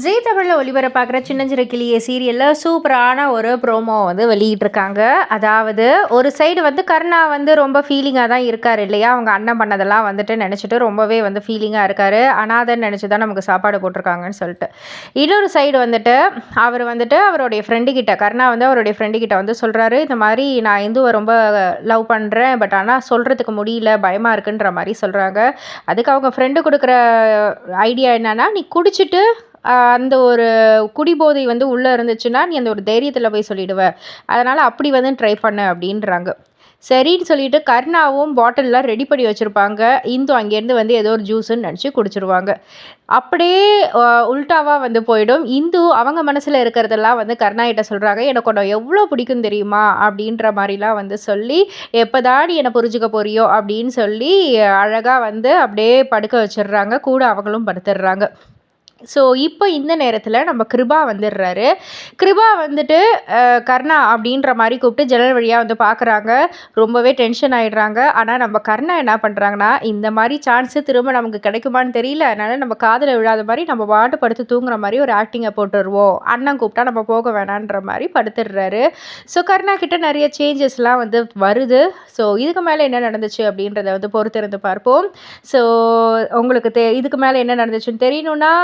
ஜீ தமிழில் ஒளிபரப்பாகிற சின்னஞ்சிறு கிளியே சீரியலில் சூப்பரான ஒரு ப்ரோமோ வந்து வெளியிட்டிருக்காங்க. அதாவது ஒரு சைடு வந்து கருணா வந்து ரொம்ப ஃபீலிங்காக தான் இருக்கார் இல்லையா, அவங்க அண்ணன் பண்ணதெல்லாம் வந்துட்டு நினச்சிட்டு ரொம்பவே வந்து ஃபீலிங்காக இருக்கார். அனாதைன்னு நினச்சி தான் நமக்கு சாப்பாடு போட்டிருக்காங்கன்னு சொல்லிட்டு. இன்னொரு சைடு வந்துட்டு அவர் வந்துட்டு அவருடைய ஃப்ரெண்டுக்கிட்ட கருணா வந்து அவருடைய ஃப்ரெண்டுக்கிட்ட வந்து சொல்கிறாரு, இந்த மாதிரி நான் இந்துவை ரொம்ப லவ் பண்ணுறேன், பட் ஆனால் சொல்கிறதுக்கு முடியல, பயமாக இருக்குன்ற மாதிரி சொல்கிறாங்க. அதுக்கு அவங்க ஃப்ரெண்டு கொடுக்குற ஐடியா என்னன்னா, நீ குடிச்சிட்டு அந்த ஒரு குடிபோதை வந்து உள்ளே இருந்துச்சுன்னா நீ அந்த ஒரு தைரியத்தில் போய் சொல்லிடுவ, அதனால் அப்படி வந்து ட்ரை பண்ணு அப்படின்றாங்க. சரின்னு சொல்லிட்டு கருணாவும் பாட்டில்லாம் ரெடி பண்ணி வச்சுருப்பாங்க. இந்து அங்கேருந்து வந்து ஏதோ ஒரு ஜூஸுன்னு நினச்சி குடிச்சிருவாங்க. அப்படியே உல்டாவாக வந்து போயிடும். இந்து அவங்க மனசில் இருக்கிறதெல்லாம் வந்து கருணா கிட்ட சொல்கிறாங்க, எனக்கு உன்னை எவ்வளோ பிடிக்கும் தெரியுமா அப்படின்ற மாதிரிலாம் வந்து சொல்லி, எப்போதான் நீ என்னை புரிஞ்சுக்க போறியோ அப்படின்னு சொல்லி அழகாக வந்து அப்படியே படுக்க வச்சிடுறாங்க. கூட அவங்களும் படுத்துடுறாங்க. ஸோ இப்போ இந்த நேரத்தில் நம்ம கிருபா வந்துடுறாரு. கிருபா வந்துட்டு கர்ணா அப்படின்ற மாதிரி கூப்பிட்டு ஜன்னல் வழியாக வந்து பார்க்குறாங்க. ரொம்பவே டென்ஷன் ஆகிடுறாங்க. ஆனால் நம்ம கர்ணா என்ன பண்ணுறாங்கன்னா, இந்த மாதிரி சான்ஸு திரும்ப நமக்கு கிடைக்குமான்னு தெரியல, அதனால் நம்ம காதில் விழாத மாதிரி நம்ம பாட்டு படுத்து தூங்குற மாதிரி ஒரு ஆக்டிங்கை போட்டுருவோம், அண்ணன் கூப்பிட்டா நம்ம போக வேணான்ற மாதிரி படுத்துடுறாரு. ஸோ கர்ணா கிட்ட நிறைய சேஞ்சஸ்லாம் வந்து வருது. ஸோ இதுக்கு மேலே என்ன நடந்துச்சு அப்படின்றத வந்து பொறுத்திருந்து பார்ப்போம். ஸோ உங்களுக்கு இதுக்கு மேலே என்ன நடந்துச்சுன்னு தெரியணுன்னா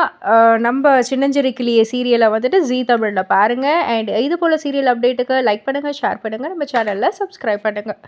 நம்ம சின்னஞ்சிறு கிளியே சீரியலை வந்துட்டு ஜீ தமிழில் பாருங்கள். அண்ட் இது போல் சீரியல் அப்டேட்டுக்கு லைக் பண்ணுங்கள், ஷேர் பண்ணுங்கள், நம்ம சேனலில் சப்ஸ்கிரைப் பண்ணுங்கள்.